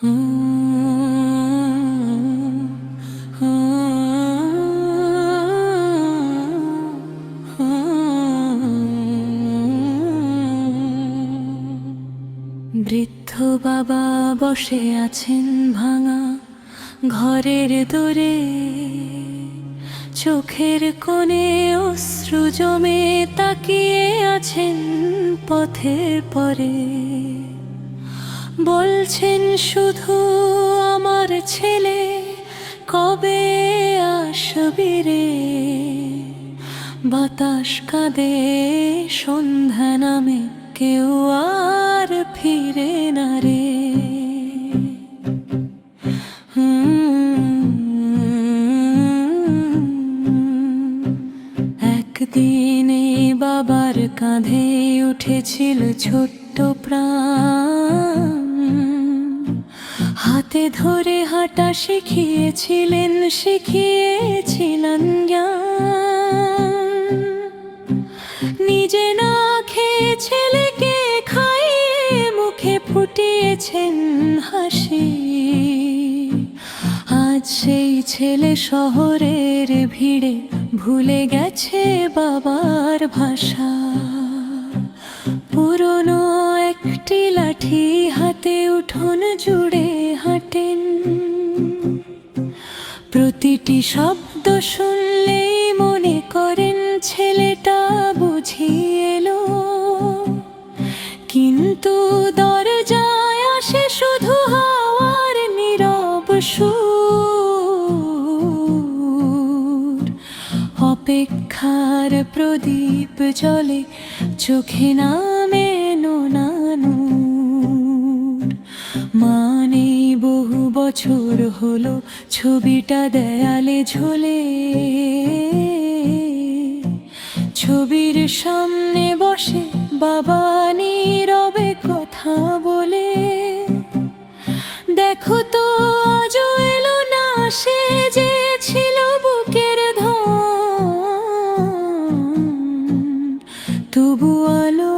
বৃদ্ধ বাবা বসে আছেন ভাঙা ঘরের দোরে, চোখের কোণে অশ্রু জমে তাকিয়ে আছেন পথের পরে। বলছেন শুধু আমার ছেলে কবে আসবি রে। বাতাস কাঁদে সন্ধ্যা নামে কেউ আর ফিরে না রে। একদিনে বাবার কাঁধে উঠেছিল ছোট্ট প্রাণ, হাতে ধরে হাঁটা শিখিয়েছিলেন জ্ঞান। নিজে না খেয়ে ছেলেকে খাইয়ে মুখে ফুটিয়েছেন হাসি। আজ সেই ছেলে শহরের ভিড়ে ভুলে গেছে বাবার ভাষা। পুরনো একটি লাঠি হাতে উঠোন জুড়ে হাঁটেন, প্রতিটি শব্দ শুনলেই মনে করেন ছেলেটা বুঝি এলো। কিন্তু দরজায় আসে শুধু হাওয়ার নীরব সুর। অপেক্ষার প্রদীপ জ্বলে, চোখে নামে নোনা নূর। মানে বহু বছর হলো ছবিটা দেয়ালে ঝোলে, ছবির সামনে বসে বাবা নীরবে কথা বলে। দেখো তো আজও এলো না সে যে ছিল বুকের ধন। তবু আলো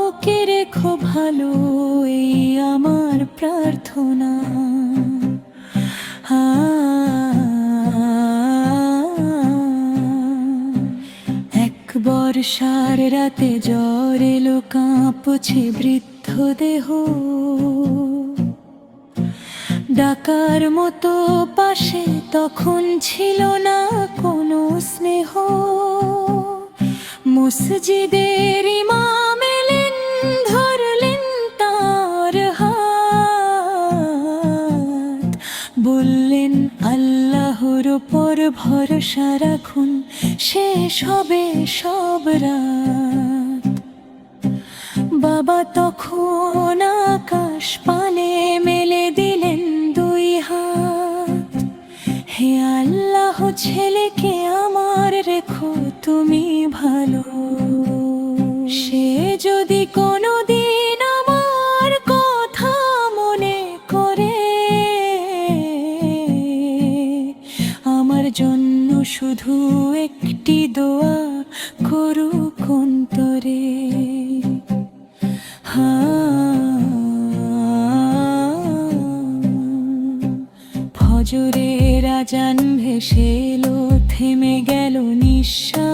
ওকে রেখো ভালো, এই আমার প্রার্থনা। এক বর্ষার রাতে জ্বর এলো, কাঁপছে বৃদ্ধ দেহ। ডাকার মতো পাশে তখন ছিল না কোনো স্নেহ। মসজিদের ইমাম এলেন, ধরলেন তার হাত, বললেন আল্লাহর উপর ভরসা রাখুন, শেষ হবে সব রাত। বাবা তখন আকাশ পানে মেলে দিলেন দুই হাত। হে আল্লাহ, ছেলেকে আমার রেখো তুমি ভালো। সে যদি কোনোদিন আমার কথা মনে করে, আমার জন্য শুধু একটি দোয়া করুক অন্তরে। ফজরের আজান ভেসে এলো, থেমে গেল নিঃশ্বাস।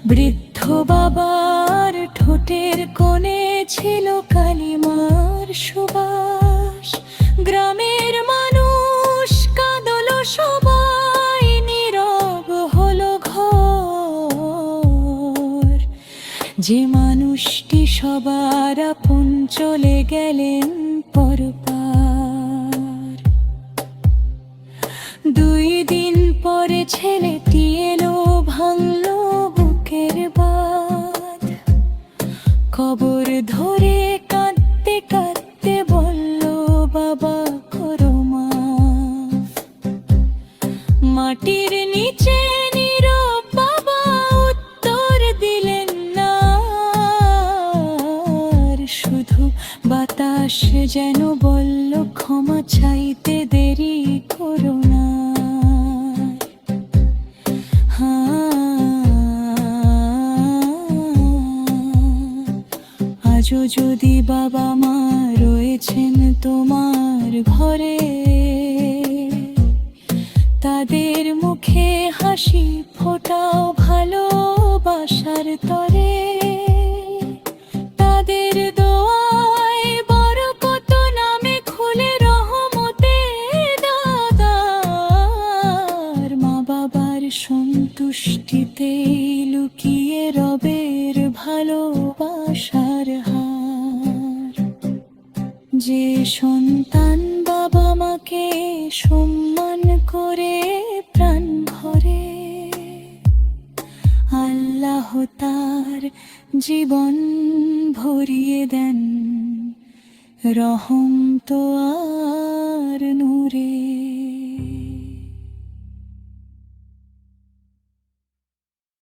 বৃদ্ধ বাবার ঠোঁটের কোণে ছিল কালিমার সুবাস। গ্রামের মানুষ কাঁদলো সবাই, নীরব হলো ঘর। যে মানুষটি সবার আপন চলে গেলেন পরপার। 2 দিন পরে ছেলেটি এলো, ভাঙলো বুকের বাঁধ। কবর ধরে কাঁদতে কাঁদতে বলল, বাবা করো মাফ। মাটির নিচে নীরব বাবা উত্তর দিলেন না। শুধু বাতাস যেন বলল, ক্ষমা চাইতে দেরি করো না। আজও আজও যদি বাবা মা রয়েছেন তোমার ঘরে, তাদের মুখে হাসি ফোটাও ভালোবাসার তরে। তাদের দোয়ায় বরকত নামে খুলে রহমতে দাদার। মা বাবার সন্তুষ্টিতে লুকিয়ে রবের ভালোবাসার হার। যে সন্তান বাবা মাকে সম্মান করে প্রাণ ভরে, আল্লাহ তার জীবন ভরিয়ে দেন রহম তো আর নূরে।